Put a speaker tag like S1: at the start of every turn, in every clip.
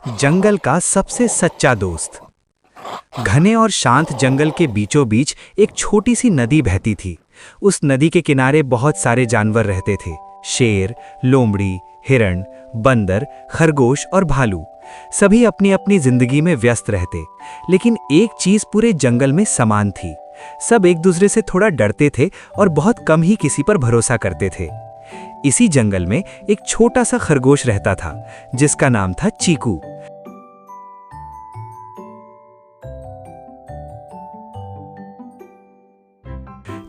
S1: जंगल का सबसे सच्चा दोस्त। घने और शांत जंगल के बीचों बीच एक छोटी सी नदी बहती थी। उस नदी के किनारे बहुत सारे जानवर रहते थे। शेर, लोमड़ी, हिरण, बंदर, खरगोश और भालू। सभी अपनी अपनी जिंदगी में व्यस्त रहते, लेकिन एक चीज पूरे जंगल में समान थी। सब एक दूसरे से थोड़ा डरते थे और बहुत कम ही किसी पर भरोसा करते थे। इसी जंगल में एक छोटा सा खरगोश रहता था, जिसका नाम था चीकू।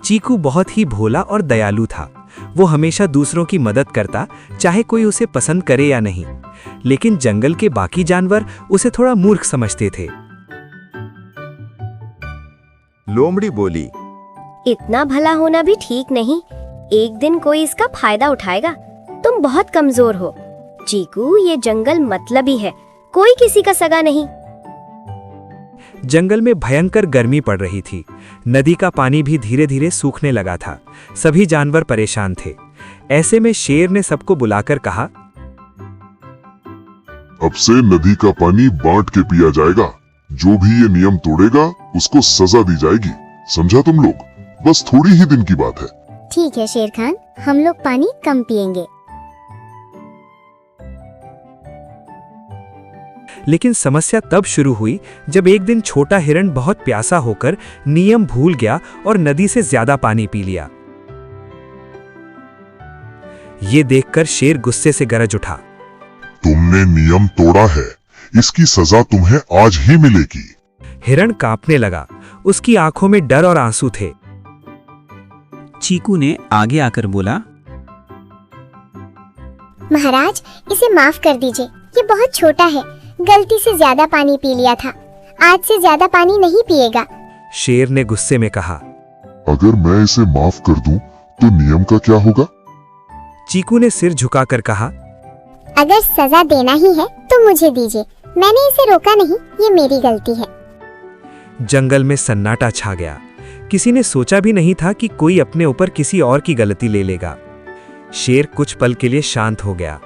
S1: चीकू बहुत ही भोला और दयालु था। वो हमेशा दूसरों की मदद करता, चाहे कोई उसे पसंद करे या नहीं। लेकिन जंगल के बाकी जानवर उसे थोड़ा मूर्ख समझते थे।
S2: लोमड़ी बोली,
S3: इतना भला होना भी ठीक नहीं। एक दिन कोई इसका फायदा उठाएगा। तुम बहुत कमजोर हो चीकू, ये जंगल मतलबी है, कोई किसी का सगा नहीं।
S1: जंगल में भयंकर गर्मी पड़ रही थी। नदी का पानी भी धीरे धीरे सूखने लगा था। सभी जानवर परेशान थे। ऐसे में शेर ने सबको बुलाकर कहा,
S4: अब से नदी का पानी बांट के पिया जाएगा। जो भी ये नियम तोड़ेगा उसको सजा दी जाएगी। समझा तुम लोग? बस थोड़ी ही दिन की बात है।
S5: ठीक है शेर खान, हम लोग पानी कम पिएंगे।
S1: लेकिन समस्या तब शुरू हुई जब एक दिन छोटा हिरण बहुत प्यासा होकर नियम भूल गया और नदी से ज्यादा पानी पी लिया। ये देखकर शेर गुस्से से गरज उठा,
S4: तुमने नियम तोड़ा है, इसकी सजा तुम्हें आज ही मिलेगी।
S1: हिरण कांपने लगा। उसकी आंखों में डर और आंसू थे।
S6: चीकू ने आगे आकर बोला,
S5: महाराज, इसे माफ कर दीजिए, ये बहुत छोटा है, गलती से ज्यादा पानी पी लिया था। आज से ज्यादा पानी नहीं पिएगा।
S1: शेर ने गुस्से में कहा,
S4: अगर मैं इसे माफ कर दूं तो नियम का क्या होगा?
S1: चीकू ने सिर झुकाकर कहा,
S5: अगर सजा देना ही है तो मुझे दीजिए, मैंने इसे रोका नहीं, ये मेरी गलती है।
S1: जंगल में सन्नाटा छा गया। किसी ने सोचा भी नहीं था कि कोई अपने ऊपर किसी और की गलती ले लेगा। शेर कुछ पल के लिए शांत हो गया।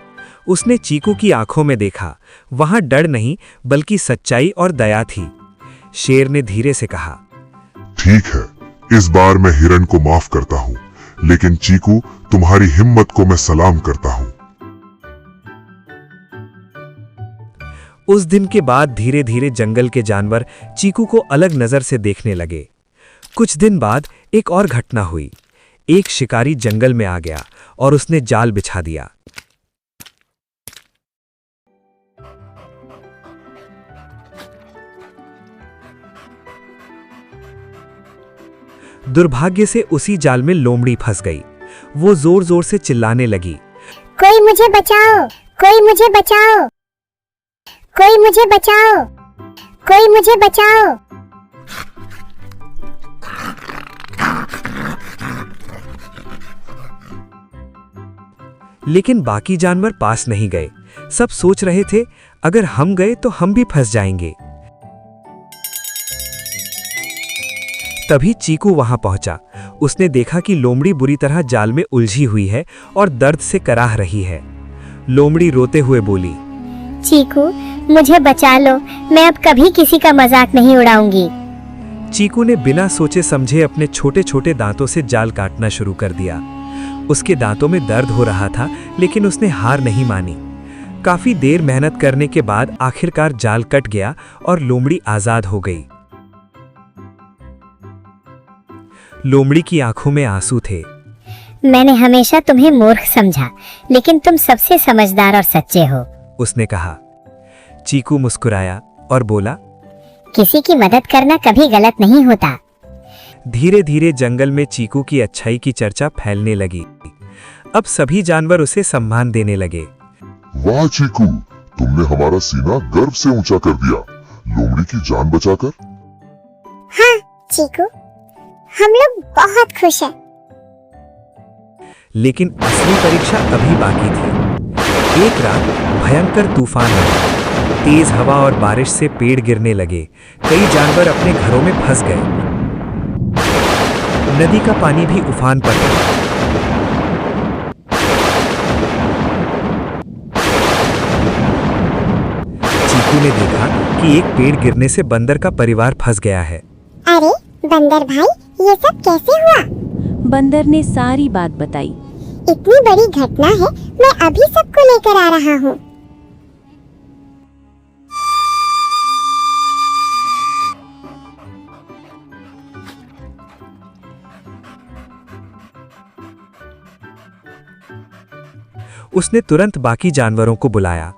S1: उसने चीकू की आंखों में देखा। वहां डर नहीं बल्कि सच्चाई और दया थी। शेर ने धीरे से कहा,
S4: ठीक है, इस बार मैं हिरण को माफ करता हूँ, लेकिन चीकू, तुम्हारी हिम्मत को मैं सलाम करता हूँ।
S1: उस दिन के बाद धीरे धीरे जंगल के जानवर चीकू को अलग नजर से देखने लगे। कुछ दिन बाद एक और घटना हुई। एक शिकारी जंगल में आ गया और उसने जाल बिछा दिया। दुर्भाग्य से उसी जाल में लोमड़ी फंस गई। वो जोर जोर से चिल्लाने लगी,
S5: कोई मुझे बचाओ, कोई मुझे बचाओ, कोई मुझे बचाओ, कोई मुझे बचाओ।
S1: लेकिन बाकी जानवर पास नहीं गए। सब सोच रहे थे, अगर हम गए तो हम भी फंस जाएंगे। तभी चीकू वहां पहुंचा। उसने देखा कि लोमड़ी बुरी तरह जाल में उलझी हुई है और दर्द से कराह रही है। लोमड़ी रोते हुए बोली,
S5: चीकू, मुझे बचा लो, मैं अब कभी किसी का मजाक नहीं उड़ाऊंगी।
S1: चीकू ने बिना सोचे समझे अपने छोटे छोटे दांतों से जाल काटना शुरू कर दिया। उसके दांतों में दर्द हो रहा था, लेकिन उसने हार नहीं मानी। काफी देर मेहनत करने के बाद आखिरकार जाल कट गया और लोमड़ी आजाद हो गई। लोमड़ी की आंखों में आंसू थे।
S5: मैंने हमेशा तुम्हें मूर्ख समझा, लेकिन तुम सबसे समझदार और सच्चे हो,
S1: उसने कहा। चीकू मुस्कुराया और बोला,
S5: किसी की मदद करना कभी गलत नहीं होता।
S1: धीरे धीरे जंगल में चीकू की अच्छाई की चर्चा फैलने लगी। अब सभी जानवर उसे सम्मान देने लगे।
S4: वाह चीकू, तुमने हमारा सीना गर्व से ऊंचा कर दिया, लोमड़ी की जान बचाकर।
S5: हाँ चीकू, हम लोग बहुत खुश हैं।
S1: लेकिन असली परीक्षा अभी बाकी थी। एक रात भयंकर तूफान आया। तेज हवा और बारिश से पेड़ गिरने लगे। कई जानवर अपने घरों में फंस गए। नदी का पानी भी उफान पर गया। चीकू ने देखा कि एक पेड़ गिरने से बंदर का परिवार फंस गया है।
S5: अरे बंदर भाई, ये सब कैसे हुआ?
S6: बंदर ने सारी बात बताई।
S5: इतनी बड़ी घटना है, मैं अभी सबको लेकर आ रहा हूँ।
S1: उसने तुरंत बाकी जानवरों को बुलाया।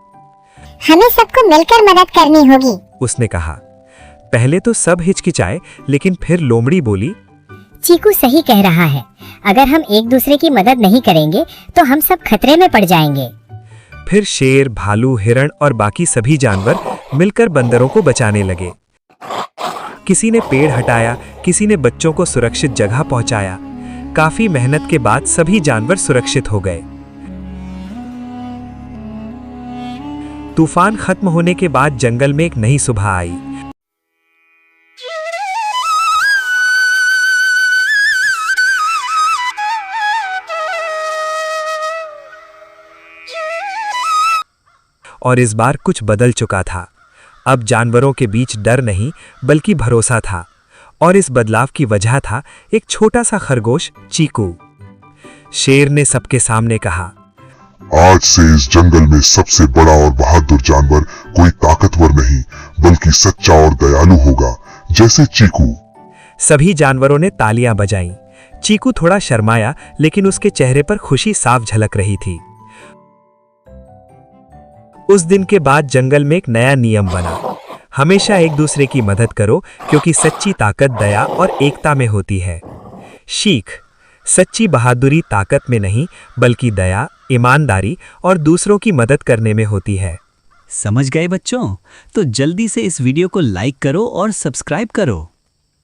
S5: हमें सबको मिलकर मदद करनी होगी।
S1: उसने कहा। पहले तो सब हिचकिचाए, लेकिन फिर लोमड़ी बोली,
S7: चीकू सही कह रहा है। अगर हम एक दूसरे की मदद नहीं करेंगे तो हम सब खतरे में पड़ जाएंगे।
S1: फिर शेर, भालू, हिरण और बाकी सभी जानवर मिलकर बंदरों को बचाने लगे। किसी ने पेड़ हटाया, किसी ने बच्चों को सुरक्षित जगह पहुंचाया। काफी मेहनत के बाद सभी जानवर सुरक्षित हो गए। तूफान खत्म होने के बाद जंगल में एक नई सुबह आई। और इस बार कुछ बदल चुका था। अब जानवरों के बीच डर नहीं बल्कि भरोसा था। और इस बदलाव की वजह था एक छोटा सा खरगोश चीकू। शेर ने सबके सामने कहा,
S4: आज से इस जंगल में सबसे बड़ा और बहादुर जानवर कोई ताकतवर नहीं बल्कि सच्चा और दयालु होगा, जैसे चीकू।
S1: सभी जानवरों ने तालियां बजाईं। चीकू थोड़ा शर्माया, लेकिन उसके चेहरे पर खुशी साफ झलक रही थी। उस दिन के बाद जंगल में एक नया नियम बना, हमेशा एक दूसरे की मदद करो, क्योंकि सच्ची ताकत दया और एकता में होती है। सीख: सच्ची बहादुरी ताकत में नहीं बल्कि दया, ईमानदारी और दूसरों की मदद करने में होती है।
S8: समझ गए बच्चों? तो जल्दी से इस वीडियो को लाइक करो और सब्सक्राइब करो।